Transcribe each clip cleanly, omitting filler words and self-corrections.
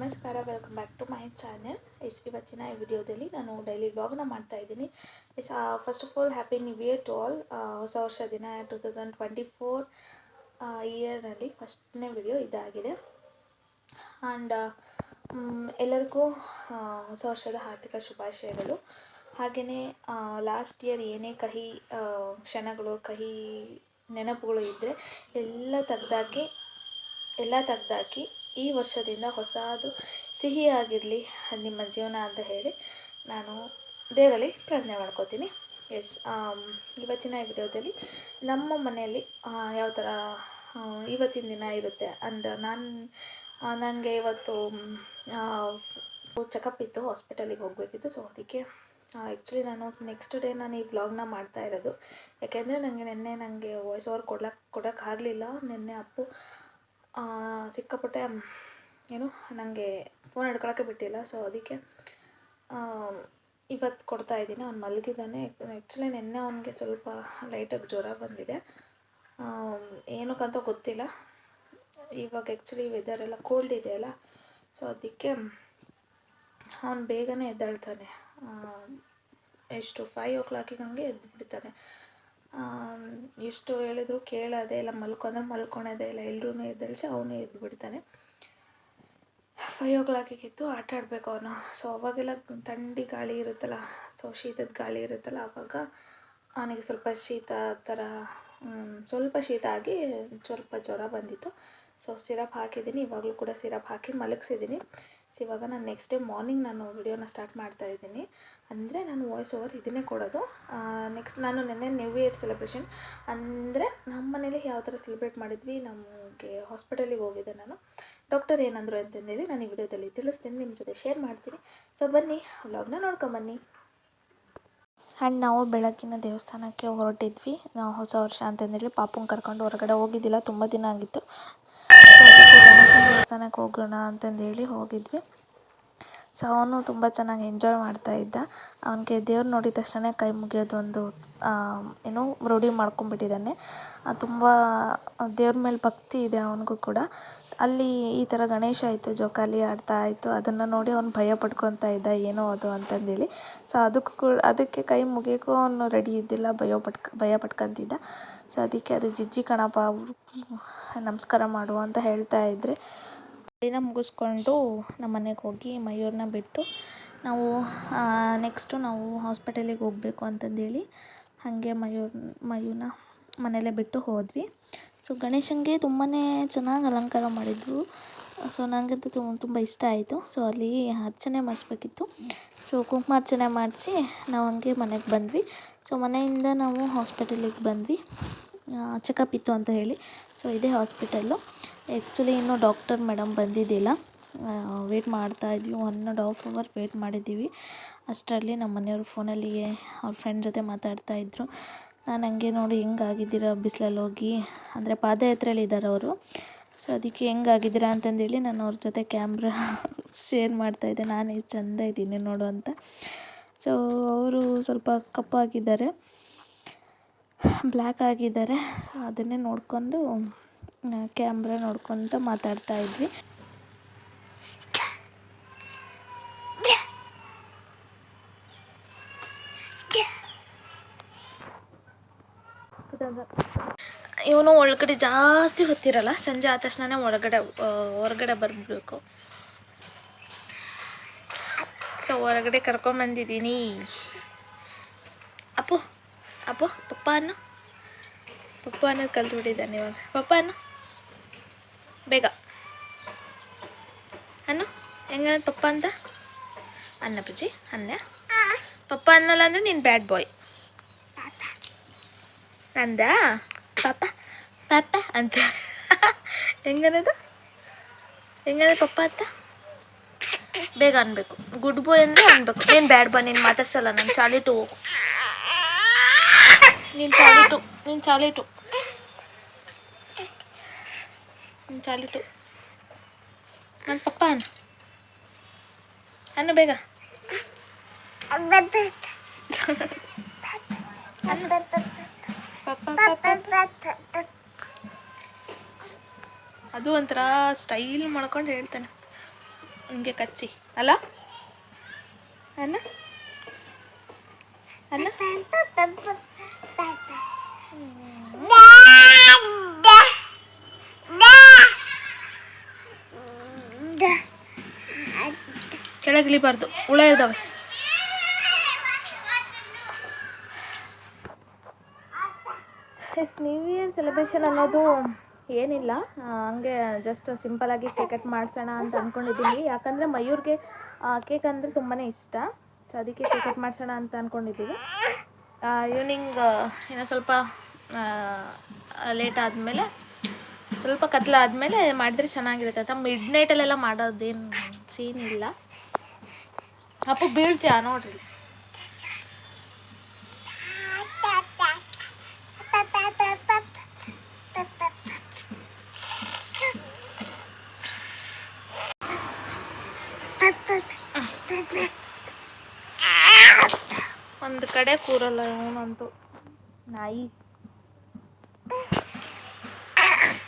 ನಮಸ್ಕಾರ, welcome back to my channel. ಇವತ್ತಿನ ಈ ವಿಡಿಯೋದಲ್ಲಿ ನಾನು ಡೈಲಿ ವ್ಲಾಗ್ನ ಮಾಡ್ತಾ ಇದ್ದೀನಿ. First of all happy new year to all. ಹೊಸ ವರ್ಷ ದಿನ 2024 ಇಯರ್ನಲ್ಲಿ ಫಸ್ಟ್ನೇ ವಿಡಿಯೋ ಇದಾಗಿದೆ. ಆ್ಯಂಡ್ ಎಲ್ಲರಿಗೂ ಹೊಸ ವರ್ಷದ ಹಾರ್ದಿಕ ಶುಭಾಶಯಗಳು. ಹಾಗೆಯೇ ಲಾಸ್ಟ್ ಇಯರ್ ಏನೇ ಕಹಿ ಕ್ಷಣಗಳು, ಕಹಿ ನೆನಪುಗಳು ಇದ್ದರೆ ಎಲ್ಲ ತೆಗ್ದಾಕಿ ಈ ವರ್ಷದಿಂದ ಹೊಸದು ಸಿಹಿಯಾಗಿರಲಿ ನಿಮ್ಮ ಜೀವನ ಅಂತ ಹೇಳಿ ನಾನು ದೇವರಲ್ಲಿ ಪ್ರಾರ್ಥನೆ ಮಾಡ್ಕೋತೀನಿ. ಇವತ್ತಿನ ವಿಡಿಯೋದಲ್ಲಿ ನಮ್ಮ ಮನೆಯಲ್ಲಿ ಯಾವ ಥರ ಇವತ್ತಿನ ದಿನ ಇರುತ್ತೆ ಅಂಡ್ ನನಗೆ ಇವತ್ತು ಚೆಕಪ್ ಇತ್ತು, ಹಾಸ್ಪಿಟಲಿಗೆ ಹೋಗಬೇಕಿತ್ತು. ಸೊ ಅದಕ್ಕೆ ಆ್ಯಕ್ಚುಲಿ ನಾನು ನೆಕ್ಸ್ಟ್ ಡೇ ನಾನು ಈ ವ್ಲಾಗ್ನ ಮಾಡ್ತಾ ಇರೋದು. ಯಾಕೆಂದರೆ ನನಗೆ ವಾಯ್ಸ್ ಓವರ್ ಕೊಡೋಕ್ಕಾಗಲಿಲ್ಲ. ನಿನ್ನೆ ಅಪ್ಪು ಸಿಕ್ಕಾಪಟ್ಟೆ ನನಗೆ ಫೋನ್ ಹಿಡ್ಕೊಳಕ್ಕೆ ಬಿಟ್ಟಿಲ್ಲ. ಸೊ ಅದಕ್ಕೆ ಇವತ್ತು ಕೊಡ್ತಾಯಿದ್ದೀನಿ. ಅವ್ನು ಮಲಗಿದ್ದಾನೆ. ಆ್ಯಕ್ಚುಲಿ ನಿನ್ನೆ ಅವನಿಗೆ ಸ್ವಲ್ಪ ಲೈಟಾಗಿ ಜ್ವರ ಬಂದಿದೆ, ಏನಕ್ಕಂತ ಗೊತ್ತಿಲ್ಲ. ಇವಾಗ ಆ್ಯಕ್ಚುಲಿ ವೆದರ್ ಎಲ್ಲ ಕೋಲ್ಡ್ ಇದೆಯಲ್ಲ, ಸೊ ಅದಕ್ಕೆ ಅವನು ಬೇಗನೆ ಎದ್ದೇಳ್ತಾನೆ. ಎಷ್ಟು 5 o'clock ಹಂಗೆ ಎದ್ದುಬಿಡ್ತಾನೆ. ಎಷ್ಟು ಹೇಳಿದ್ರು ಕೇಳೋದೇ ಇಲ್ಲ, ಮಲ್ಕೊಳೋದೇ ಇಲ್ಲ. ಎಲ್ಲರೂ ಎದ್ದೇಳಿಸಿ ಅವನು ಎದ್ದು ಬಿಡ್ತಾನೆ. 5 o'clock ಎದ್ದು ಆಟ ಆಡಬೇಕು ಅವನು. ಸೊ ಅವಾಗೆಲ್ಲ ಥಂಡಿ ಗಾಳಿ ಇರುತ್ತಲ್ಲ, ಸೊ ಶೀತದ ಗಾಳಿ ಇರುತ್ತಲ್ಲ, ಆವಾಗ ಅವನಿಗೆ ಸ್ವಲ್ಪ ಶೀತ ಆಗಿ ಸ್ವಲ್ಪ ಜ್ವರ ಬಂದಿತ್ತು. ಸೊ ಸಿರಪ್ ಹಾಕಿದ್ದೀನಿ, ಇವಾಗಲೂ ಕೂಡ ಸಿರಪ್ ಹಾಕಿ ಮಲಗಿಸಿದ್ದೀನಿ. ಸೊ ಇವಾಗ ನಾನು ನೆಕ್ಸ್ಟ್ ಡೇ ಮಾರ್ನಿಂಗ್ ನಾನು ವಿಡಿಯೋನ ಸ್ಟಾರ್ಟ್ ಮಾಡ್ತಾಯಿದ್ದೀನಿ. ಅಂದರೆ ನಾನು ವಾಯ್ಸ್ ಓವರ್ ಇದನ್ನೇ ಕೊಡೋದು. ನೆಕ್ಸ್ಟ್ ನಾನು ನೆನ್ನೆ ನ್ಯೂ ಇಯರ್ ಸೆಲೆಬ್ರೇಷನ್ ಅಂದರೆ ನಮ್ಮ ಮನೇಲಿ ಯಾವ ಥರ ಸೆಲೆಬ್ರೇಟ್ ಮಾಡಿದ್ವಿ, ನಮಗೆ ಹಾಸ್ಪಿಟಲಿಗೆ ಹೋಗಿದ್ದೆ ನಾನು. ಡಾಕ್ಟರ್ ಏನಂದರು ಅಂತಂದೇಳಿ ನಾನು ಈ ವಿಡಿಯೋದಲ್ಲಿ ತಿಳಿಸ್ತೀನಿ, ನಿಮ್ಮ ಜೊತೆ ಶೇರ್ ಮಾಡ್ತೀನಿ. ಸೊ ಬನ್ನಿ ವ್ಲಾಗ್ನ ನೋಡ್ಕೊಂಬನ್ನಿ. ಆ್ಯಂಡ್ ನಾವು ಬೆಳಗ್ಗಿನ ದೇವಸ್ಥಾನಕ್ಕೆ ಹೊರಟಿದ್ವಿ. ನಾವು ಹೊಸ ವರ್ಷ ಅಂತಂದೇಳಿ ಪಾಪುನ ಕರ್ಕೊಂಡು ಹೊರಗಡೆ ಹೋಗಿದ್ದಿಲ್ಲ, ತುಂಬ ದಿನ ಆಗಿತ್ತು. ಸೊ ಅದಕ್ಕೆ ಗಣೇಶನ ದೇವಸ್ಥಾನಕ್ಕೆ ಹೋಗೋಣ ಅಂತಂದೇಳಿ ಹೋಗಿದ್ವಿ. ಸೊ ಅವನು ತುಂಬ ಚೆನ್ನಾಗಿ ಎಂಜಾಯ್ ಮಾಡ್ತಾಯಿದ್ದ. ಅವನಿಗೆ ದೇವ್ರು ನೋಡಿದ ತಕ್ಷಣ ಕೈ ಮುಗಿಯೋದು ಒಂದು ರೂಢಿ ಮಾಡ್ಕೊಂಡ್ಬಿಟ್ಟಿದ್ದಾನೆ. ತುಂಬ ದೇವ್ರ ಮೇಲೆ ಭಕ್ತಿ ಇದೆ ಅವನಿಗೂ ಕೂಡ. ಅಲ್ಲಿ ಈ ಥರ ಗಣೇಶ ಆಯಿತು, ಜೋಕಾಲಿ ಆಡ್ತಾ ಇತ್ತು, ಅದನ್ನು ನೋಡಿ ಅವ್ನು ಭಯ ಪಡ್ಕೊತಾ ಇದ್ದ, ಏನೋ ಅದು ಅಂತಂದೇಳಿ. ಸೊ ಅದಕ್ಕೆ ಕೈ ಮುಗಿಯೋಕ್ಕೂ ಅವನು ರೆಡಿ ಇದ್ದಿಲ್ಲ, ಭಯ ಪಡ್ಕೊತಿದ್ದ. ಸೊ ಅದಕ್ಕೆ ಅದು ಜಿಜ್ಜಿ ಕಣಪ್ಪ, ನಮಸ್ಕಾರ ಮಾಡು ಅಂತ ಹೇಳ್ತಾ ಇದ್ದರೆ ಅಲ್ಲಿನ ಮುಗಿಸ್ಕೊಂಡು ನಮ್ಮ ಮನೆಗೆ ಹೋಗಿ ಮಯೂರನ್ನ ಬಿಟ್ಟು ನಾವು ನೆಕ್ಸ್ಟು ನಾವು ಹಾಸ್ಪಿಟಲಿಗೆ ಹೋಗಬೇಕು ಅಂತಂದೇಳಿ ಹಾಗೆ ಮಯೂರನ್ನ ಮನೆಯಲ್ಲೇ ಬಿಟ್ಟು ಹೋದ್ವಿ. ಸೊ ಗಣೇಶನಿಗೆ ತುಂಬಾ ಚೆನ್ನಾಗಿ ಅಲಂಕಾರ ಮಾಡಿದ್ರು. ಸೊ ನನಗಂತೂ ತುಂಬ ಇಷ್ಟ ಆಯಿತು. ಸೊ ಅಲ್ಲಿ ಅರ್ಚನೆ ಮಾಡಿಸ್ಬೇಕಿತ್ತು. ಸೊ ಕುಂಕುಮಾರ್ಚನೆ ಮಾಡಿಸಿ ನಾವು ಹಂಗೆ ಮನೆಗೆ ಬಂದ್ವಿ. ಸೊ ಮನೆಯಿಂದ ನಾವು ಹಾಸ್ಪಿಟಲಿಗೆ ಬಂದ್ವಿ, ಚೆಕಪ್ ಇತ್ತು ಅಂತ ಹೇಳಿ. ಸೊ ಇದೇ ಹಾಸ್ಪಿಟಲ್ಲು. ಆ್ಯಕ್ಚುಲಿ ಇನ್ನೂ ಡಾಕ್ಟರ್ ಮೇಡಮ್ ಬಂದಿದ್ದಿಲ್ಲ, ವೇಟ್ ಮಾಡ್ತಾಯಿದ್ವಿ. 1.5 hour ವೇಟ್ ಮಾಡಿದ್ದೀವಿ. ಅಷ್ಟರಲ್ಲಿ ನಮ್ಮ ಮನೆಯವರು ಫೋನಲ್ಲಿ ಅವ್ರ ಫ್ರೆಂಡ್ ಜೊತೆ ಮಾತಾಡ್ತಾಯಿದ್ರು. ನಾನು ಹಂಗೆ ನೋಡಿ ಹೆಂಗಾಗಿದ್ದೀರಾ ಬಿಸಿಲಲ್ಲಿ ಹೋಗಿ, ಅಂದರೆ ಪಾದಯಾತ್ರೆಯಲ್ಲಿ ಇದ್ದಾರೆ ಅವರು. ಸೊ ಅದಕ್ಕೆ ಹೆಂಗಾಗಿದ್ದೀರಾ ಅಂತಂದೇಳಿ ನಾನು ಅವ್ರ ಜೊತೆ ಕ್ಯಾಮ್ರಾ ಶೇರ್ ಮಾಡ್ತಾಯಿದ್ದೆ, ನಾನು ಎಷ್ಟು ಚೆಂದ ಇದ್ದೀನಿ ನೋಡು ಅಂತ. ಸೊ ಅವರು ಸ್ವಲ್ಪ ಕಪ್ಪಾಗಿದ್ದಾರೆ, ಬ್ಲ್ಯಾಕ್ ಆಗಿದ್ದಾರೆ. ಅದನ್ನೇ ನೋಡಿಕೊಂಡು ಕ್ಯಾಮ್ರಾ ನೋಡ್ಕೊತ ಮಾತಾಡ್ತಾಯಿದ್ವಿ. ಇವನು ಒಳಗಡೆ ಜಾಸ್ತಿ ಹೊತ್ತಿರಲ್ಲ, ಸಂಜೆ ಆದ ತಕ್ಷಣ ಹೊರಗಡೆ ಬರಬೇಕು. ಸೊ ಹೊರಗಡೆ ಕರ್ಕೊಂಬಂದಿದ್ದೀನಿ. ಅಪ್ಪು ಪಪ್ಪ ಅನ್ನೋದು ಕಲ್ತ್ಬಿಟ್ಟಿದ್ದಾನೆ ಇವಾಗ. ಪಪ್ಪ ಬೇಗ ಅನ್ನು ಹೆಂಗನ್ನೋದು ಪಪ್ಪ ಅಂತ ಅನ್ನ ಬಜ್ಜಿ ಅನ್ನ. ಪಪ್ಪ ಅನ್ನಲ್ಲ ಅಂದರೆ ನೀನು ಬ್ಯಾಡ್ ಬಾಯ್ ಅಂದ. ಪಾಪ ಅಂತ ಹೆಂಗನ್ನೋದು ಪಪ್ಪ ಅಂತ ಬೇಗ ಅನ್ಬೇಕು. ಗುಡ್ ಬಾಯ್ ಅಂದರೆ ಅನ್ಬೇಕು. ನೀನು ಬ್ಯಾಡ್ ಬಾಯ್, ನೀನು ಮಾತಾಡ್ಸಲ್ಲ. ನಾನು ಚಾಲಿಟು ಹೋಗು, ನೀನು ಚಾಲಿಟು ನನ್ನ ಪಪ್ಪ ಅನ್ನು ಬೇಗ. ಅದು ಒಂಥರ ಸ್ಟೈಲ್ ಮಾಡ್ಕೊಂಡು ಹೇಳ್ತಾನೆ. ಹಿಂಗೆ ಕಚ್ಚಿ ಅಲ್ಲ ಅನ್ನ ಅನ್ನ ಕೆಳಗಿಳಿಬಾರ್ದು, ಹುಳ ಇದ್ದಾವೆ. ನ್ಯೂ ಇಯರ್ ಸೆಲೆಬ್ರೇಷನ್ ಅನ್ನೋದು ಏನಿಲ್ಲ, ಹಂಗೆ ಜಸ್ಟ್ ಸಿಂಪಲಾಗಿ ಕೇಕ್ ಕಟ್ ಮಾಡಿಸೋಣ ಅಂತ ಅಂದ್ಕೊಂಡಿದ್ದೀನಿ. ಯಾಕಂದರೆ ಮಯೂರ್ಗೆ ಕೇಕ್ ಅಂದರೆ ತುಂಬಾ ಇಷ್ಟ. ಸೊ ಅದಕ್ಕೆ ಕೇಕ್ ಕಟ್ ಮಾಡಿಸೋಣ ಅಂತ ಅಂದ್ಕೊಂಡಿದ್ದೀವಿ. ಈವ್ನಿಂಗ್ ಏನೋ ಸ್ವಲ್ಪ ಲೇಟ್ ಆದಮೇಲೆ, ಸ್ವಲ್ಪ ಕತ್ಲಾದಮೇಲೆ ಮಾಡಿದ್ರೆ ಚೆನ್ನಾಗಿರುತ್ತೆ ಅಂತ. ಮಿಡ್ ನೈಟಲ್ಲೆಲ್ಲ ಮಾಡೋದೇನು ಸೀನ್ ಇಲ್ಲ. ಅಪ್ಪು ಬೀಳ್ತೀಯ ನೋಡ್ರಿ. ಒಂದು ಕಡೆ ಕೂರಲ್ಲ ಇವನಂತೂ, ನಾಯಿ.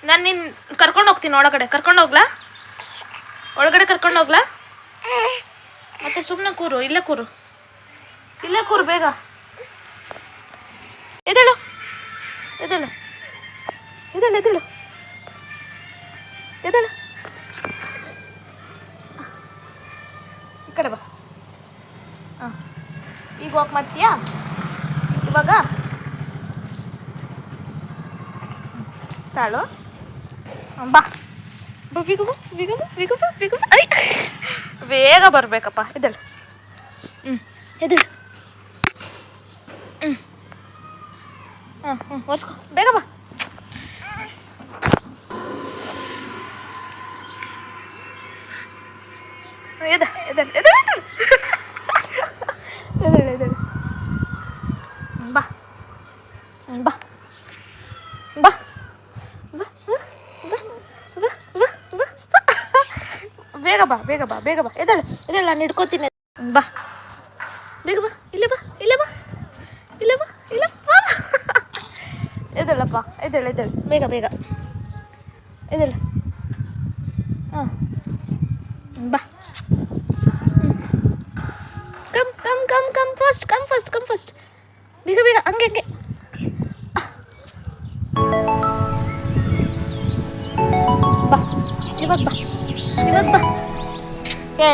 ನಾನು ನಿನ್ನ ಕರ್ಕೊಂಡು ಹೋಗ್ತೀನಿ ಒಳಗಡೆ. ಕರ್ಕೊಂಡು ಹೋಗ್ಲಾ? ಒಳಗಡೆ ಕರ್ಕೊಂಡು ಹೋಗ್ಲಾ? ಮತ್ತೆ ಸುಮ್ಮನೆ ಕೂರು, ಇಲ್ಲೇ ಕೂರು, ಇಲ್ಲೇ ಕೂರು ಬೇಗ. ಎದ್ದೇಳು ಎದ್ದೇಳು ಎದ್ದೇಳು ಎದ್ದೇಳು ಎದ್ದೇಳು. ಈ ಕಡೆ ಬಾ. ಹಾಂ, ಈಗ ವಾಕ್ ಮಾಡ್ತೀಯಾ ಇವಾಗ? ತಾಳು ಬಾ ಬಾ, ಬೇಗ ಬಾ ಬೇಗ ಬಾ ಬೇಗ ಬಾ ಬೇಗ ಬಾ. ಐ ಬೇಗ ಬರಬೇಕಪ್ಪ. ಎದ್ದೇಳು. ಎದ್ದೇಳು. ಒರ್ಸ್ಕೊ, ಬೇಗ ಬಾ. ಎದ್ದೇಳು ಎದ್ದೇಳು ಎದ್ದೇಳು ಎದ್ದೇಳು ಎದ್ದೇಳು. ಬಾ ಬಾ ಬಾ ಬೇಗ ಬಾ ಬೇಗ ಬಾ ಬೇಗ ಬಾ. ಎದ್ದೇಳು ಎದ್ದೇಳು, ನಾನು ಹಿಡ್ಕೋತೀನಿ. ಬಾ ಬೇಗ ಬಾ, ಇಲ್ಲೇ ಬಾ ಇಲ್ಲೇ ಬಾ ಇಲ್ಲೇ ಬಾ ಇಲ್ಲ ಬಾ. ಎದ್ದೇಳಪ್ಪ, ಎದ್ದೇಳು ಎದ್ದೇಳು ಬೇಗ ಬೇಗ ಎದ್ದೇಳು. ಹಾಂ ಬಾ. Come come come come first come first come first. ಬೇಗ ಬೇಗ, ಹಂಗೆ ಹಂಗೆ. ಬಾ ಇವಾಗ ಬಾ ಇವಾಗ ಬಾ. ಏ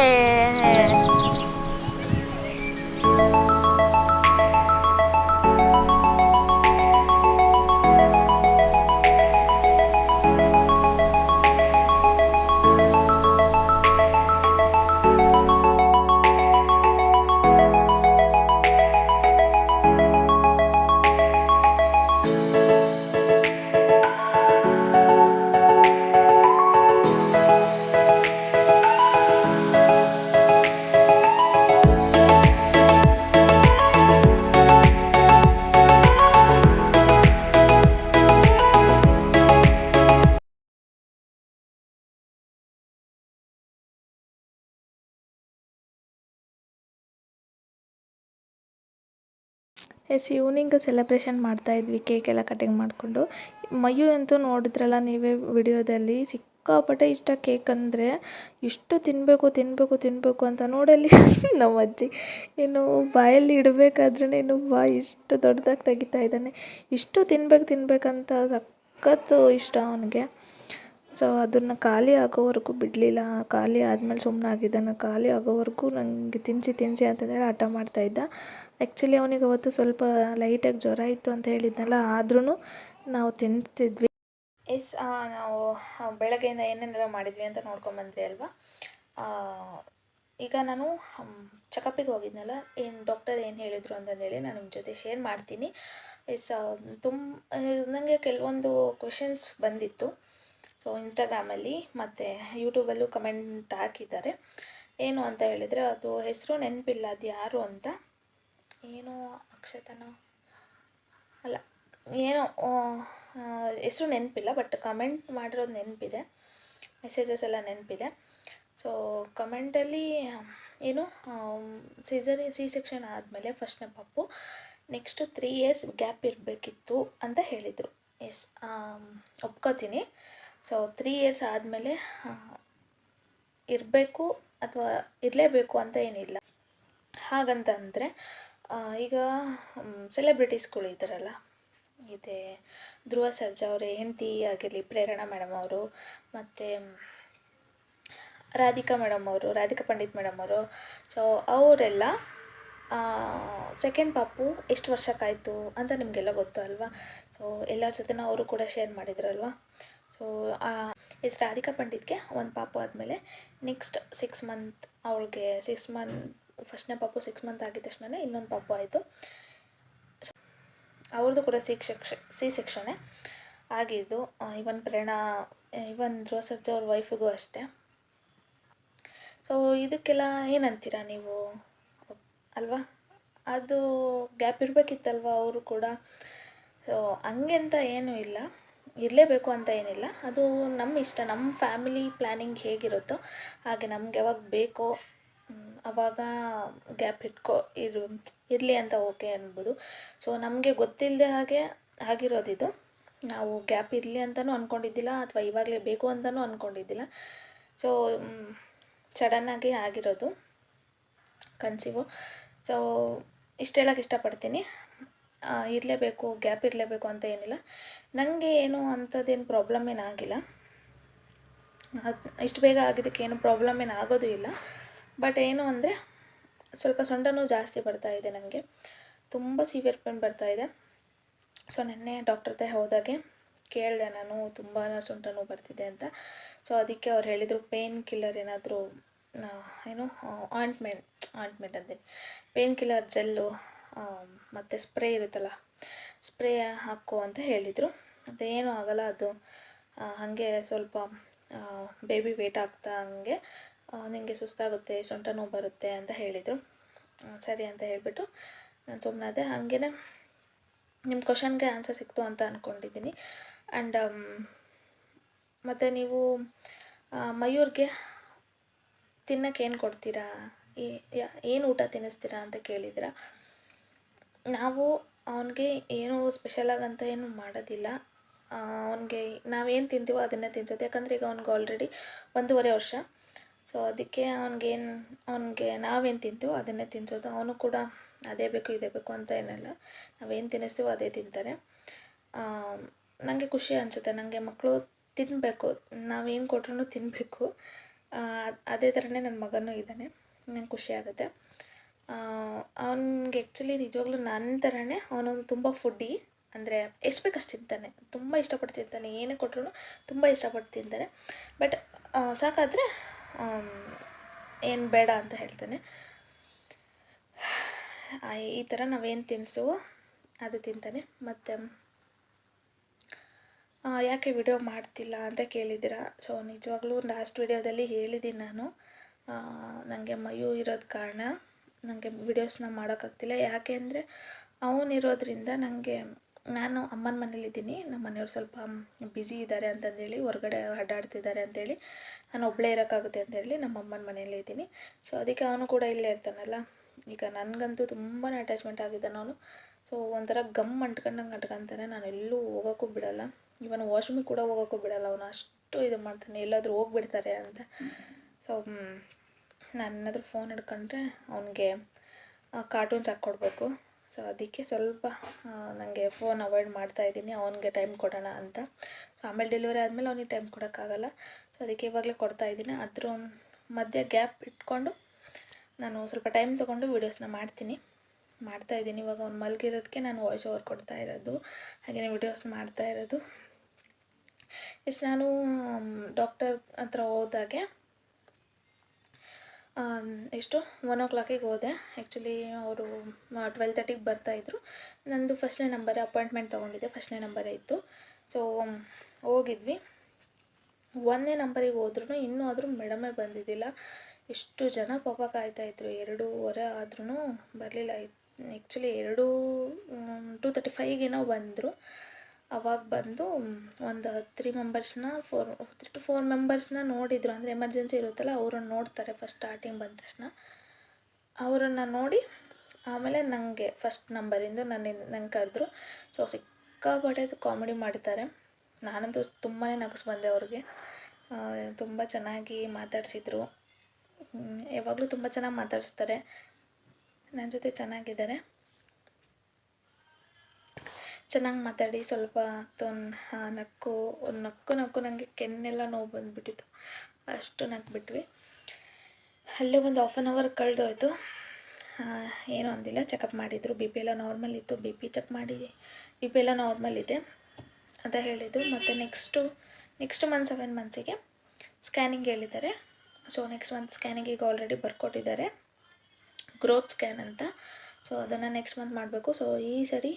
ಈವ್ನಿಂಗ್ ಸೆಲೆಬ್ರೇಷನ್ ಮಾಡ್ತಾಯಿದ್ವಿ, ಕೇಕೆಲ್ಲ ಕಟಿಂಗ್ ಮಾಡಿಕೊಂಡು. ಮಯು ಅಂತೂ ನೋಡಿದ್ರಲ್ಲ ನೀವೇ ವಿಡಿಯೋದಲ್ಲಿ, ಸಿಕ್ಕಾಪಟ್ಟೆ ಇಷ್ಟ ಕೇಕ್ ಅಂದರೆ. ಇಷ್ಟು ತಿನ್ನಬೇಕು ತಿನ್ನಬೇಕು ತಿನ್ನಬೇಕು ಅಂತ. ನೋಡಲ್ಲಿ ನಮ್ಮ ಅಜ್ಜಿ ಇನ್ನು ಬಾಯಲ್ಲಿ ಇಡಬೇಕಾದ್ರೂ ಇನ್ನು ಬಾಯಿ ಇಷ್ಟು ದೊಡ್ಡದಾಗಿ ತೆಗಿತಾ ಇದ್ದಾನೆ. ಇಷ್ಟು ತಿನ್ಬೇಕು ತಿನ್ನಬೇಕಂತ ಸಖತ್ತು ಇಷ್ಟ ಅವನಿಗೆ. ಸೊ ಅದನ್ನು ಖಾಲಿ ಆಗೋವರೆಗೂ ಬಿಡಲಿಲ್ಲ. ಖಾಲಿ ಆದಮೇಲೆ ಸುಮ್ಮನಾಗಿದ್ದಾನೆ. ಖಾಲಿ ಆಗೋವರೆಗೂ ನನಗೆ ತಿನ್ನಿಸಿ ತಿನ್ನಿಸಿ ಅಂತಂದೇಳಿ ಹಠ ಮಾಡ್ತಾಯಿದ್ದ. ಆ್ಯಕ್ಚುಲಿ ಅವನಿಗೆ ಅವತ್ತು ಸ್ವಲ್ಪ ಲೈಟಾಗಿ ಜ್ವರ ಇತ್ತು ಅಂತ ಹೇಳಿದ್ನಲ್ಲ, ಆದ್ರೂ ನಾವು ತಿಂತಿದ್ವಿ. ನಾವು ಬೆಳಗ್ಗೆಯಿಂದ ಏನೇನೆಲ್ಲ ಮಾಡಿದ್ವಿ ಅಂತ ನೋಡ್ಕೊಂಬಂದ್ರಿ ಅಲ್ವಾ. ಈಗ ನಾನು ಚೆಕಪಿಗೆ ಹೋಗಿದ್ನಲ್ಲ, ಡಾಕ್ಟರ್ ಏನು ಹೇಳಿದರು ಅಂತಂದೇಳಿ ನಾನು ನಿಮ್ಮ ಜೊತೆ ಶೇರ್ ಮಾಡ್ತೀನಿ. ನನಗೆ ಕೆಲವೊಂದು ಕ್ವೆಶನ್ಸ್ ಬಂದಿತ್ತು. ಸೊ ಇನ್ಸ್ಟಾಗ್ರಾಮಲ್ಲಿ ಮತ್ತು ಯೂಟ್ಯೂಬಲ್ಲೂ ಕಮೆಂಟ್ ಹಾಕಿದ್ದಾರೆ. ಏನು ಅಂತ ಹೇಳಿದರೆ, ಅದು ಹೆಸರು ನೆನಪಿಲ್ಲ, ಅದು ಯಾರು ಅಂತ. ಏನೋ ಅಕ್ಷತನೋ ಅಲ್ಲ, ಏನೋ ಹೆಸರು ನೆನಪಿಲ್ಲ, ಬಟ್ ಕಮೆಂಟ್ ಮಾಡಿರೋದು ನೆನಪಿದೆ, ಮೆಸೇಜಸ್ ಎಲ್ಲ ನೆನಪಿದೆ. ಸೊ ಕಮೆಂಟಲ್ಲಿ ಏನು ಸಿ ಸೆಕ್ಷನ್ ಆದಮೇಲೆ ಫಸ್ಟ್ನೇ ಪಾಪು ನೆಕ್ಸ್ಟು 3 years ಗ್ಯಾಪ್ ಇರಬೇಕಿತ್ತು ಅಂತ ಹೇಳಿದರು. ಎಸ್, ಒಪ್ಕೋತೀನಿ. ಸೊ 3 years ಆದಮೇಲೆ ಇರಬೇಕು ಅಥವಾ ಇರಲೇಬೇಕು ಅಂತ ಏನಿಲ್ಲ. ಹಾಗಂತಂದರೆ ಈಗ ಸೆಲೆಬ್ರಿಟೀಸ್ಗಳು ಇದ್ದಾರಲ್ಲ, ಇದೆ ಧ್ರುವ ಸರ್ಜಾ ಅವರ ಹೆಂಡತಿ ಆಗಿರಲಿ ಪ್ರೇರಣಾ ಮೇಡಮ್ ಅವರು, ಮತ್ತು ರಾಧಿಕಾ ಪಂಡಿತ್ ಮೇಡಮ್ ಅವರು, ಸೊ ಅವರೆಲ್ಲ ಸೆಕೆಂಡ್ ಪಾಪು ಎಷ್ಟು ವರ್ಷಕ್ಕಾಯಿತು ಅಂತ ನಿಮಗೆಲ್ಲ ಗೊತ್ತು ಅಲ್ವಾ. ಸೊ ಎಲ್ಲರ ಜೊತೆನೂ ಅವರು ಕೂಡ ಶೇರ್ ಮಾಡಿದ್ರಲ್ವ. ಸೊ ರಾಧಿಕಾ ಪಂಡಿತ್ಗೆ ಒಂದು ಪಾಪು ಆದಮೇಲೆ ನೆಕ್ಸ್ಟ್ 6 ಮಂತ್ ಅವಳಿಗೆ 6 ಮಂತ್ ಫಸ್ಟ್ನೇ ಪಾಪು 6 ಮಂತ್ ಆಗಿದ ತಕ್ಷಣ ಇನ್ನೊಂದು ಪಾಪು ಆಯಿತು. ಸೊ ಅವ್ರದ್ದು ಕೂಡ ಸಿ ಸೆಕ್ಷನೇ ಆಗಿದ್ದು. ಇವನ್ ಧ್ರುವ ಸರ್ಜಾ ಅವ್ರ ವೈಫಿಗೂ ಅಷ್ಟೇ. ಸೊ ಇದಕ್ಕೆಲ್ಲ ಏನಂತೀರಾ ನೀವು ಅಲ್ವಾ? ಅದು ಗ್ಯಾಪ್ ಇರಬೇಕಿತ್ತಲ್ವ ಅವರು ಕೂಡ. ಸೊ ಹಂಗೆ ಅಂತ ಏನೂ ಇಲ್ಲ, ಇರಲೇಬೇಕು ಅಂತ ಏನಿಲ್ಲ. ಅದು ನಮ್ಮ ಇಷ್ಟ, ನಮ್ಮ ಫ್ಯಾಮಿಲಿ ಪ್ಲ್ಯಾನಿಂಗ್ ಹೇಗಿರುತ್ತೋ ಹಾಗೆ ನಮ್ಗೆ ಯಾವಾಗ ಬೇಕೋ ಆವಾಗ ಗ್ಯಾಪ್ ಇರಲಿ ಅಂತ ಓಕೆ ಅನ್ಬೋದು. ಸೊ ನಮಗೆ ಗೊತ್ತಿಲ್ಲದೆ ಹಾಗೆ ಆಗಿರೋದಿದು. ನಾವು ಗ್ಯಾಪ್ ಇರಲಿ ಅಂತಲೂ ಅಂದ್ಕೊಂಡಿದ್ದಿಲ್ಲ, ಅಥವಾ ಇವಾಗಲೇ ಬೇಕು ಅಂತಲೂ ಅಂದ್ಕೊಂಡಿದ್ದಿಲ್ಲ. ಸೊ ಸಡನ್ನಾಗಿ ಆಗಿರೋದು ಕನ್ಸೀವು. ಸೊ ಇಷ್ಟು ಹೇಳೋಕ್ಕೆ ಇಷ್ಟಪಡ್ತೀನಿ. ಇರಲೇಬೇಕು, ಗ್ಯಾಪ್ ಇರಲೇಬೇಕು ಅಂತ ಏನಿಲ್ಲ. ನನಗೆ ಏನು ಅಂಥದ್ದೇನು ಪ್ರಾಬ್ಲಮ್ ಏನಾಗಿಲ್ಲ. ಇಷ್ಟು ಬೇಗ ಆಗಿದ್ದಕ್ಕೆ ಏನು ಪ್ರಾಬ್ಲಮ್ ಏನು ಆಗೋದು ಇಲ್ಲ. ಬಟ್ ಏನು ಅಂದರೆ ಸ್ವಲ್ಪ ಸೊಂಟ ನೋವು ಜಾಸ್ತಿ ಬರ್ತಾಯಿದೆ ನನಗೆ, ತುಂಬ ಸಿವಿಯರ್ ಪೇನ್ ಬರ್ತಾಯಿದೆ. ಸೊ ನೆನ್ನೆ ಡಾಕ್ಟರ್ ಹತ್ರ ಹೋದಾಗೆ ಕೇಳಿದೆ ನಾನು, ತುಂಬ ಸೊಂಟ ನೋವು ಬರ್ತಿದೆ ಅಂತ. ಸೊ ಅದಕ್ಕೆ ಅವ್ರು ಹೇಳಿದರು ಪೇನ್ ಕಿಲ್ಲರ್ ಏನಾದರೂ ಆಯಿಂಟ್ಮೆಂಟ್ ಅಂತೀನಿ, ಪೇನ್ ಕಿಲ್ಲರ್ ಜೆಲ್ಲು ಮತ್ತು ಸ್ಪ್ರೇ ಇರುತ್ತಲ್ಲ, ಸ್ಪ್ರೇ ಹಾಕೋ ಅಂತ ಹೇಳಿದರು. ಅದೇನೂ ಆಗೋಲ್ಲ, ಅದು ಹಾಗೆ ಸ್ವಲ್ಪ ಬೇಬಿ ವೇಟ್ ಆಗ್ತಾ ಹಂಗೆ ನಿಮಗೆ ಸುಸ್ತಾಗುತ್ತೆ, ಸೊಂಟ ನೋವು ಬರುತ್ತೆ ಅಂತ ಹೇಳಿದರು. ಸರಿ ಅಂತ ಹೇಳಿಬಿಟ್ಟು ನಾನು ಸುಮ್ಮನಾದೆ. ಹಾಗೇ ನಿಮ್ಮ ಕ್ವಶನ್ಗೆ ಆನ್ಸರ್ ಸಿಕ್ತು ಅಂತ ಅಂದ್ಕೊಂಡಿದ್ದೀನಿ. ಆ್ಯಂಡ್ ಮತ್ತು ನೀವು ಮಯೂರ್ಗೆ ತಿನ್ನೋಕ್ಕೆ ಏನು ಕೊಡ್ತೀರಾ, ಏನು ಊಟ ತಿನ್ನಿಸ್ತೀರಾ ಅಂತ ಕೇಳಿದ್ದೀರ. ನಾವು ಅವನಿಗೆ ಏನೂ ಸ್ಪೆಷಲಾಗಂತ ಏನು ಮಾಡೋದಿಲ್ಲ. ಅವನಿಗೆ ನಾವೇನು ತಿಂತೀವೋ ಅದನ್ನೇ ತಿನ್ನಿಸೋದು. ಯಾಕಂದರೆ ಈಗ ಅವ್ನಿಗೆ ಆಲ್ರೆಡಿ 1.5 ವರ್ಷ. ಸೊ ಅದಕ್ಕೆ ಅವನಿಗೆ ನಾವೇನು ತಿಂತೀವೋ ಅದನ್ನೇ ತಿನ್ನಿಸೋದು. ಅವನು ಕೂಡ ಅದೇ ಬೇಕು ಇದೇ ಬೇಕು ಅಂತ ಏನಿಲ್ಲ, ನಾವೇನು ತಿನ್ನಿಸ್ತೀವೋ ಅದೇ ತಿಂತಾರೆ. ನನಗೆ ಖುಷಿ ಅನಿಸುತ್ತೆ, ನನಗೆ ಮಕ್ಕಳು ತಿನ್ನಬೇಕು, ನಾವೇನು ಕೊಟ್ರೂ ತಿನ್ನಬೇಕು. ಅದೇ ಥರನೇ ನನ್ನ ಮಗನೂ ಇದ್ದಾನೆ, ನಂಗೆ ಖುಷಿ ಆಗುತ್ತೆ. ಅವನಿಗೆ ಆ್ಯಕ್ಚುಲಿ ನಿಜವಾಗ್ಲೂ ನನ್ನ ಥರನೇ ಅವನು ತುಂಬ ಫುಡ್ಡಿ. ಅಂದರೆ ಎಷ್ಟು ಬೇಕು ಅಷ್ಟು ತಿಂತಾನೆ, ತುಂಬ ಇಷ್ಟಪಟ್ಟು ತಿಂತಾನೆ, ಏನೇ ಕೊಟ್ಟರು ತುಂಬ ಇಷ್ಟಪಟ್ಟು ತಿಂತಾನೆ. ಬಟ್ ಸಾಕಾದರೆ ಏನು ಬೇಡ ಅಂತ ಹೇಳ್ತಾನೆ. ಈ ಥರ ನಾವೇನು ತಿನ್ನಿಸುವೋ ಅದು ತಿಂತಾನೆ. ಮತ್ತು ಯಾಕೆ ವಿಡಿಯೋ ಮಾಡ್ತಿಲ್ಲ ಅಂತ ಕೇಳಿದ್ದೀರಾ. ಸೊ ನಿಜವಾಗ್ಲೂ ಲಾಸ್ಟ್ ವಿಡಿಯೋದಲ್ಲಿ ಹೇಳಿದ್ದೀನಿ ನಾನು, ನನಗೆ ಮಯು ಇರೋದು ಕಾರಣ ನನಗೆ ವಿಡಿಯೋಸ್ನ ಮಾಡೋಕ್ಕಾಗ್ತಿಲ್ಲ. ಯಾಕೆ ಅಂದರೆ ಅವನಿರೋದ್ರಿಂದ ನಾನು ಅಮ್ಮನ ಮನೇಲಿದ್ದೀನಿ, ನಮ್ಮ ಮನೆಯವ್ರು ಸ್ವಲ್ಪ ಬ್ಯುಸಿ ಇದ್ದಾರೆ ಅಂತಂದೇಳಿ, ಹೊರಗಡೆ ಅಡ್ಡಾಡ್ತಿದ್ದಾರೆ ಅಂತೇಳಿ ನಾನು ಒಬ್ಬಳೇ ಇರೋಕ್ಕಾಗುತ್ತೆ ಅಂತೇಳಿ ನಮ್ಮ ಅಮ್ಮನ ಮನೆಯಲ್ಲೇ ಇದ್ದೀನಿ. ಸೊ ಅದಕ್ಕೆ ಅವನು ಕೂಡ ಇಲ್ಲೇ ಇರ್ತಾನಲ್ಲ. ಈಗ ನನಗಂತೂ ತುಂಬಾ ಅಟ್ಯಾಚ್ಮೆಂಟ್ ಆಗಿದ್ದಾನೆ ಅವನು. ಸೊ ಒಂಥರ ಗಮ್ ಅಂಟ್ಕೊಂತಾನೆ, ನಾನು ಎಲ್ಲೂ ಹೋಗೋಕ್ಕೂ ಬಿಡೋಲ್ಲ. ಇವನು ವಾಶ್ರೂಮಿಗೆ ಕೂಡ ಹೋಗೋಕ್ಕೂ ಬಿಡೋಲ್ಲ, ಅವನು ಅಷ್ಟು ಇದು ಮಾಡ್ತಾನೆ, ಎಲ್ಲಾದರೂ ಹೋಗ್ಬಿಡ್ತಾರೆ ಅಂತ. ಸೊ ನಾನು ಏನಾದರೂ ಫೋನ್ ಹಿಡ್ಕೊಂಡ್ರೆ ಅವನಿಗೆ ಕಾರ್ಟೂನ್ಸ್ ಹಾಕ್ಕೊಡ್ಬೇಕು. ಸೊ ಅದಕ್ಕೆ ಸ್ವಲ್ಪ ನನಗೆ ಫೋನ್ ಅವಾಯ್ಡ್ ಮಾಡ್ತಾಯಿದ್ದೀನಿ, ಅವನಿಗೆ ಟೈಮ್ ಕೊಡೋಣ ಅಂತ. ಸೊ ಆಮೇಲೆ ಡೆಲಿವರಿ ಆದಮೇಲೆ ಅವನಿಗೆ ಟೈಮ್ ಕೊಡೋಕ್ಕಾಗಲ್ಲ. ಸೊ ಅದಕ್ಕೆ ಇವಾಗಲೇ ಕೊಡ್ತಾಯಿದ್ದೀನಿ. ಅದ್ರ ಮಧ್ಯೆ ಗ್ಯಾಪ್ ಇಟ್ಕೊಂಡು ನಾನು ಸ್ವಲ್ಪ ಟೈಮ್ ತೊಗೊಂಡು ವೀಡಿಯೋಸ್ನ ಮಾಡ್ತಾಯಿದ್ದೀನಿ. ಇವಾಗ ಅವ್ನು ಮಲಗಿರೋದಕ್ಕೆ ನಾನು ವಾಯ್ಸ್ ಓವರ್ ಕೊಡ್ತಾ ಇರೋದು, ಹಾಗೆಯೇ ವೀಡಿಯೋಸ್ ಮಾಡ್ತಾ ಇರೋದು. ನಾನು ಡಾಕ್ಟರ್ ಹತ್ರ ಹೋದಾಗೆ ಎಷ್ಟು 1 o'clock ಹೋದೆ. ಆ್ಯಕ್ಚುಲಿ ಅವರು 12:30ಗೆ ಬರ್ತಾಯಿದ್ರು. ನಂದು ಫಸ್ಟ್ನೇ ನಂಬರೇ ಅಪಾಯಿಂಟ್ಮೆಂಟ್ ತೊಗೊಂಡಿದ್ದೆ, ಫಸ್ಟ್ನೇ ನಂಬರೇ ಇತ್ತು. ಸೊ ಹೋಗಿದ್ವಿ. 1ನೇ ನಂಬರಿಗೆ ಹೋದ್ರೂ ಇನ್ನೂ ಆದರೂ ಮೇಡಮೇ ಬಂದಿದ್ದಿಲ್ಲ. ಎಷ್ಟು ಜನ ಪಾಪ ಕಾಯ್ತಾಯಿದ್ರು, 2:15 ಆದ್ರೂ ಬರಲಿಲ್ಲ. ಆ್ಯಕ್ಚುಲಿ 2:35ಗೇನೋ ಬಂದರು. ಅವಾಗ ಬಂದು ಒಂದು 3 to 4 ಮೆಂಬರ್ಸ್ನ ನೋಡಿದರು. ಅಂದರೆ ಎಮರ್ಜೆನ್ಸಿ ಇರುತ್ತಲ್ಲ, ಅವ್ರನ್ನ ನೋಡ್ತಾರೆ ಫಸ್ಟ್ ಸ್ಟಾರ್ಟಿಂಗ್ ಬಂದ ತಕ್ಷಣ. ಅವರನ್ನು ನೋಡಿ ಆಮೇಲೆ ನನಗೆ ಫಸ್ಟ್ ನಂಬರಿಂದ ನಂಗೆ ಕರೆದ್ರು. ಸೊ ಸಿಕ್ಕಾಪಟ್ಟೆ ಕಾಮಿಡಿ ಮಾಡ್ತಾರೆ. ನಾನಂತೂ ತುಂಬಾ ನಗಿಸ್ ಬಂದೆ ಅವ್ರಿಗೆ. ತುಂಬ ಚೆನ್ನಾಗಿ ಮಾತಾಡಿಸಿದ್ರು. ಯಾವಾಗಲೂ ತುಂಬ ಚೆನ್ನಾಗಿ ಮಾತಾಡಿಸ್ತಾರೆ, ನನ್ನ ಜೊತೆ ಚೆನ್ನಾಗಿದ್ದಾರೆ. ಚೆನ್ನಾಗಿ ಮಾತಾಡಿ ಸ್ವಲ್ಪ ಹೊತ್ತು ನಕ್ಕು ನಕ್ಕು ನಕ್ಕು ನನಗೆ ಕೆನ್ನೆಲ್ಲ ನೋವು ಬಂದುಬಿಟ್ಟಿತ್ತು, ಅಷ್ಟು ನಕ್ಬಿಟ್ವಿ. ಅಲ್ಲೇ ಒಂದು ಹಾಫ್ ಆನ್ ಅವರ್ ಕಳೆದೋಯ್ತು. ಏನೂ ಅಂದಿಲ್ಲ, ಚೆಕಪ್ ಮಾಡಿದರು, ಬಿ ಪಿ ಎಲ್ಲ ನಾರ್ಮಲ್ ಇತ್ತು. ಬಿ ಪಿ ಚೆಕ್ ಮಾಡಿ ಬಿ ಪಿ ಎಲ್ಲ ನಾರ್ಮಲ್ ಇದೆ ಅಂತ ಹೇಳಿದರು. ಮತ್ತು ನೆಕ್ಸ್ಟ್ ಮಂತ್ 7 ಮಂತ್ಸಿಗೆ ಸ್ಕ್ಯಾನಿಂಗ್ ಹೇಳಿದ್ದಾರೆ. ಸೊ ನೆಕ್ಸ್ಟ್ ಮಂತ್ ಸ್ಕ್ಯಾನಿಂಗಿಗೆ ಆಲ್ರೆಡಿ ಬರ್ಕೊಟ್ಟಿದ್ದಾರೆ, ಗ್ರೋತ್ ಸ್ಕ್ಯಾನ್ ಅಂತ. ಸೊ ಅದನ್ನು ನೆಕ್ಸ್ಟ್ ಮಂತ್ ಮಾಡಬೇಕು. ಸೊ ಈ ಸರಿ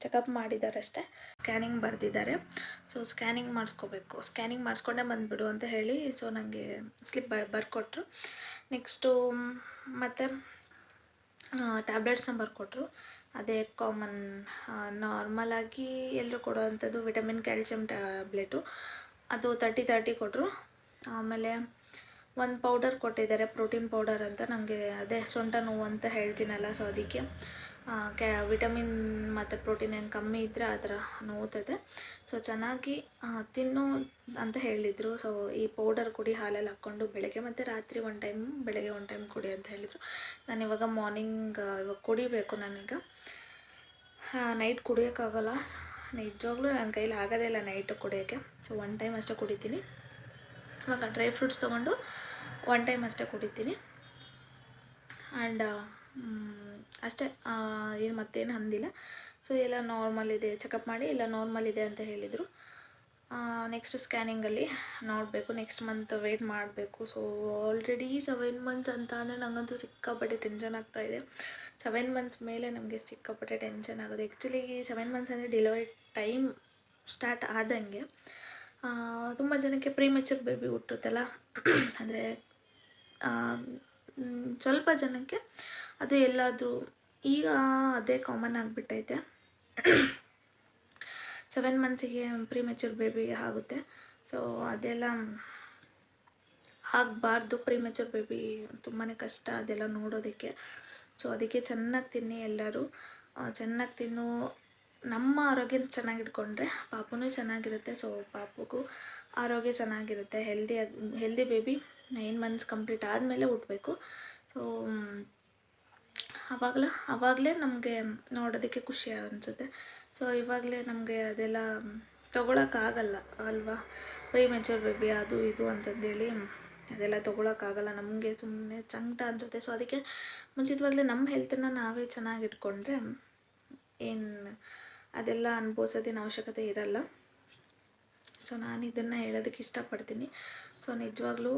ಚೆಕಪ್ ಮಾಡಿದ್ದಾರೆ ಅಷ್ಟೇ, ಸ್ಕ್ಯಾನಿಂಗ್ ಬರೆದಿದ್ದಾರೆ. ಸೊ ಸ್ಕ್ಯಾನಿಂಗ್ ಮಾಡಿಸ್ಕೋಬೇಕು, ಸ್ಕ್ಯಾನಿಂಗ್ ಮಾಡಿಸ್ಕೊಂಡೇ ಬಂದುಬಿಡು ಅಂತ ಹೇಳಿ ಸೊ ನನಗೆ ಸ್ಲಿಪ್ ಬರ್ಕೊಟ್ರು. ನೆಕ್ಸ್ಟು ಮತ್ತು ಟ್ಯಾಬ್ಲೆಟ್ಸ್ನ ಬರ್ಕೊಟ್ರು. ಅದೇ ಕಾಮನ್ ನಾರ್ಮಲಾಗಿ ಎಲ್ಲರೂ ಕೊಡೋವಂಥದ್ದು ವಿಟಮಿನ್ ಕ್ಯಾಲ್ಶಿಯಂ ಟ್ಯಾಬ್ಲೆಟು, ಅದು 30 ಕೊಟ್ಟರು. ಆಮೇಲೆ ಒಂದು ಪೌಡರ್ ಕೊಟ್ಟಿದ್ದಾರೆ, ಪ್ರೋಟೀನ್ ಪೌಡರ್ ಅಂತ. ನನಗೆ ಅದೇ ಸೊಂಟ ನೋವು ಅಂತ ಹೇಳ್ತೀನಲ್ಲ, ಸೊ ಅದಕ್ಕೆ ವಿಟಮಿನ್ ಮತ್ತು ಪ್ರೋಟೀನ್ ಏನು ಕಮ್ಮಿ ಇದ್ದರೆ ಆ ಥರ ನೋವ್ತದೆ. ಸೊ ಚೆನ್ನಾಗಿ ತಿನ್ನು ಅಂತ ಹೇಳಿದರು. ಸೊ ಈ ಪೌಡರ್ ಕುಡಿ ಹಾಲಲ್ಲಿ ಹಾಕ್ಕೊಂಡು ಬೆಳಗ್ಗೆ ಮತ್ತು ರಾತ್ರಿ ಒಂದು ಟೈಮ್, ಬೆಳಗ್ಗೆ ಒಂದು ಟೈಮ್ ಕುಡಿ ಅಂತ ಹೇಳಿದರು. ನಾನು ಇವಾಗ ಮಾರ್ನಿಂಗ್ ಇವಾಗ ಕುಡಿಬೇಕು. ನಾನೀಗ ನೈಟ್ ಕುಡಿಯೋಕ್ಕಾಗಲ್ಲ, ನಿಜವಾಗ್ಲೂ ನನ್ನ ಕೈಲಿ ಆಗೋದೇ ಇಲ್ಲ ನೈಟು ಕುಡಿಯೋಕ್ಕೆ. ಸೊ ಒನ್ ಟೈಮ್ ಅಷ್ಟೇ ಕುಡಿತೀನಿ. ಇವಾಗ ಡ್ರೈ ಫ್ರೂಟ್ಸ್ ತೊಗೊಂಡು ಒನ್ ಟೈಮ್ ಅಷ್ಟೇ ಕುಡಿತೀನಿ. ಆ್ಯಂಡ್ ಅಷ್ಟೇ, ಏನು ಮತ್ತೇನು ಅಂದಿಲ್ಲ. ಸೊ ಎಲ್ಲ ನಾರ್ಮಲ್ ಇದೆ, ಚೆಕಪ್ ಮಾಡಿ ಎಲ್ಲ ನಾರ್ಮಲ್ ಇದೆ ಅಂತ ಹೇಳಿದರು. ನೆಕ್ಸ್ಟ್ ಸ್ಕ್ಯಾನಿಂಗಲ್ಲಿ ನೋಡಬೇಕು, ನೆಕ್ಸ್ಟ್ ಮಂತ್ ವೆಯ್ಟ್ ಮಾಡಬೇಕು. ಸೊ ಆಲ್ರೆಡಿ 7 ಮಂತ್ಸ್ ಅಂತ ಅಂದರೆ ನನಗಂತೂ ಸಿಕ್ಕಾಪಟ್ಟೆ ಟೆನ್ಷನ್ ಆಗ್ತಾಯಿದೆ. 7 ಮಂತ್ಸ್ ಮೇಲೆ ನಮಗೆ ಸಿಕ್ಕಾಪಟ್ಟೆ ಟೆನ್ಷನ್ ಆಗೋದು. ಆ್ಯಕ್ಚುಲಿ 7 ಮಂತ್ಸ್ ಅಂದರೆ ಡೆಲಿವರಿ ಟೈಮ್ ಸ್ಟಾರ್ಟ್ ಆದಂಗೆ. ತುಂಬ ಜನಕ್ಕೆ ಪ್ರೀಮೆಚೂರ್ ಬೇಬಿ ಹುಟ್ಟುತ್ತಲ್ಲ, ಅಂದರೆ ಸ್ವಲ್ಪ ಜನಕ್ಕೆ ಅದು ಎಲ್ಲಾದರೂ ಈಗ ಅದೇ ಕಾಮನ್ ಆಗಿಬಿಟ್ಟೈತೆ. 7 ಮಂತ್ಸಿಗೆ ಪ್ರೀಮೆಚೂರ್ ಬೇಬಿ ಆಗುತ್ತೆ. ಸೊ ಅದೆಲ್ಲ ಆಗಬಾರ್ದು. ಪ್ರೀಮೆಚೂರ್ ಬೇಬಿ ತುಂಬಾ ಕಷ್ಟ ಅದೆಲ್ಲ ನೋಡೋದಕ್ಕೆ. ಸೊ ಅದಕ್ಕೆ ಚೆನ್ನಾಗಿ ತಿನ್ನಿ, ಎಲ್ಲರೂ ಚೆನ್ನಾಗಿ ತಿನ್ನು. ನಮ್ಮ ಆರೋಗ್ಯ ಚೆನ್ನಾಗಿಟ್ಕೊಂಡ್ರೆ ಪಾಪುನೂ ಚೆನ್ನಾಗಿರುತ್ತೆ. ಸೊ ಪಾಪುಗೂ ಆರೋಗ್ಯ ಚೆನ್ನಾಗಿರುತ್ತೆ. ಹೆಲ್ದಿ ಬೇಬಿ 9 ಮಂತ್ಸ್ ಕಂಪ್ಲೀಟ್ ಆದಮೇಲೆ ಹುಟ್ಟಬೇಕು. ಸೊ ಆವಾಗಲೇ ನಮಗೆ ನೋಡೋದಕ್ಕೆ ಖುಷಿ ಅನಿಸುತ್ತೆ. ಸೊ ಇವಾಗಲೇ ನಮಗೆ ಅದೆಲ್ಲ ತೊಗೊಳಕ್ಕಾಗಲ್ಲ ಅಲ್ವಾ, ಪ್ರೀಮೆಚೂರ್ ಬೇಬಿ ಅದು ಇದು ಅಂತಂದೇಳಿ ಅದೆಲ್ಲ ತೊಗೊಳಕ್ಕಾಗಲ್ಲ, ನಮಗೆ ಸುಮ್ಮನೆ ಸಂಕಟ ಅನಿಸುತ್ತೆ. ಸೊ ಅದಕ್ಕೆ ಮುಂಚಿತವಾಗಲೇ ನಮ್ಮ ಹೆಲ್ತನ್ನು ನಾವೇ ಚೆನ್ನಾಗಿಟ್ಕೊಂಡ್ರೆ ಏನು ಅದೆಲ್ಲ ಅನುಭವಿಸೋದೇನು ಅವಶ್ಯಕತೆ ಇರಲ್ಲ. ಸೊ ನಾನು ಇದನ್ನು ಹೇಳೋದಕ್ಕೆ ಇಷ್ಟಪಡ್ತೀನಿ. ಸೊ ನಿಜವಾಗ್ಲೂ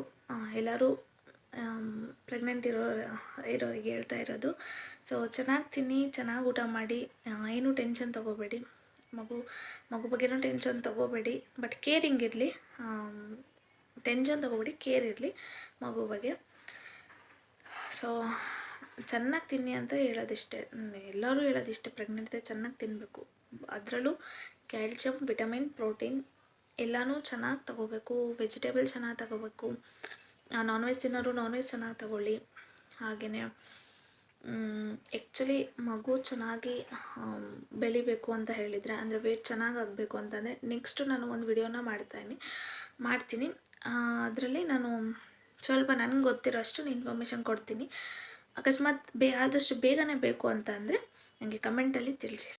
ಎಲ್ಲರೂ ಪ್ರೆಗ್ನೆಂಟ್ ಇರೋರಿಗೆ ಹೇಳ್ತಾ ಇರೋದು. ಸೊ ಚೆನ್ನಾಗಿ ತಿನ್ನಿ, ಚೆನ್ನಾಗಿ ಊಟ ಮಾಡಿ, ಏನೂ ಟೆನ್ಷನ್ ತೊಗೋಬೇಡಿ. ಮಗು ಬಗ್ಗೆನೂ ಟೆನ್ಷನ್ ತೊಗೋಬೇಡಿ, ಬಟ್ ಕೇರಿಂಗ್ ಇರಲಿ. ಟೆನ್ಷನ್ ತೊಗೋಬೇಡಿ, ಕೇರ್ ಇರಲಿ ಮಗು ಬಗ್ಗೆ. ಸೊ ಚೆನ್ನಾಗಿ ತಿನ್ನಿ ಅಂತ ಹೇಳೋದಿಷ್ಟೇ, ಎಲ್ಲರೂ ಹೇಳೋದಿಷ್ಟೇ. ಪ್ರೆಗ್ನೆಂಟ್ ಚೆನ್ನಾಗಿ ತಿನ್ನಬೇಕು, ಅದರಲ್ಲೂ ಕ್ಯಾಲ್ಶಿಯಂ, ವಿಟಮಿನ್, ಪ್ರೋಟೀನ್ ಎಲ್ಲನೂ ಚೆನ್ನಾಗಿ ತೊಗೋಬೇಕು. ವೆಜಿಟೇಬಲ್ ಚೆನ್ನಾಗಿ ತೊಗೋಬೇಕು. ನಾನ್ ವೆಜ್ ತಿನ್ನೋರು ನಾನ್ ವೆಜ್ ಚೆನ್ನಾಗಿ ತೊಗೊಳ್ಳಿ. ಹಾಗೆಯೇ ಆ್ಯಕ್ಚುಲಿ ಮಗು ಚೆನ್ನಾಗಿ ಬೆಳಿಬೇಕು ಅಂತ ಹೇಳಿದರೆ, ಅಂದರೆ ವೇಟ್ ಚೆನ್ನಾಗಿ ಆಗಬೇಕು ಅಂತಂದರೆ ನೆಕ್ಸ್ಟು ನಾನು ಒಂದು ವಿಡಿಯೋನ ಮಾಡ್ತೀನಿ. ಅದರಲ್ಲಿ ನಾನು ಸ್ವಲ್ಪ ನನಗೆ ಗೊತ್ತಿರೋ ಅಷ್ಟು ಇನ್ಫಾರ್ಮೇಷನ್ ಕೊಡ್ತೀನಿ. ಅಕಸ್ಮಾತ್ ಆದಷ್ಟು ಬೇಗನೆ ಬೇಕು ಅಂತ ಅಂದರೆ ನನಗೆ ಕಮೆಂಟಲ್ಲಿ ತಿಳಿಸಿ.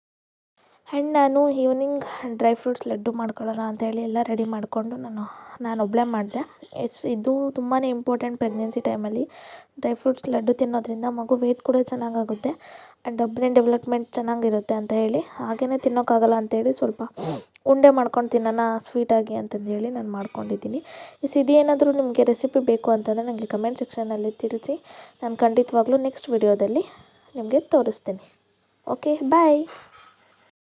ಆ್ಯಂಡ್ ನಾನು ಈವ್ನಿಂಗ್ ಡ್ರೈ ಫ್ರೂಟ್ಸ್ ಲಡ್ಡು ಮಾಡ್ಕೊಳ್ಳೋಣ ಅಂತೇಳಿ ಎಲ್ಲ ರೆಡಿ ಮಾಡಿಕೊಂಡು ನಾನು ಒಬ್ಬಳೇ ಮಾಡಿದೆ. ಇದು ತುಂಬಾ ಇಂಪಾರ್ಟೆಂಟ್ ಪ್ರೆಗ್ನೆನ್ಸಿ ಟೈಮಲ್ಲಿ. ಡ್ರೈ ಫ್ರೂಟ್ಸ್ ಲಡ್ಡು ತಿನ್ನೋದ್ರಿಂದ ಮಗು ವೆಯ್ಟ್ ಕೂಡ ಚೆನ್ನಾಗಾಗುತ್ತೆ ಆ್ಯಂಡ್ ಬ್ರೈನ್ ಡೆವಲಪ್ಮೆಂಟ್ ಚೆನ್ನಾಗಿರುತ್ತೆ ಅಂತ ಹೇಳಿ. ಹಾಗೇ ತಿನ್ನೋಕ್ಕಾಗಲ್ಲ ಅಂತೇಳಿ ಸ್ವಲ್ಪ ಉಂಡೆ ಮಾಡ್ಕೊಂಡು ತಿನ್ನೋಣ ಸ್ವೀಟಾಗಿ ಅಂತಂದೇಳಿ ನಾನು ಮಾಡ್ಕೊಂಡಿದ್ದೀನಿ. ಇದೇನಾದರೂ ನಿಮಗೆ ರೆಸಿಪಿ ಬೇಕು ಅಂತಂದರೆ ನನಗೆ ಕಮೆಂಟ್ ಸೆಕ್ಷನಲ್ಲಿ ತಿಳಿಸಿ. ನಾನು ಖಂಡಿತವಾಗ್ಲೂ ನೆಕ್ಸ್ಟ್ ವಿಡಿಯೋದಲ್ಲಿ ನಿಮಗೆ ತೋರಿಸ್ತೀನಿ. ಓಕೆ, ಬಾಯ್.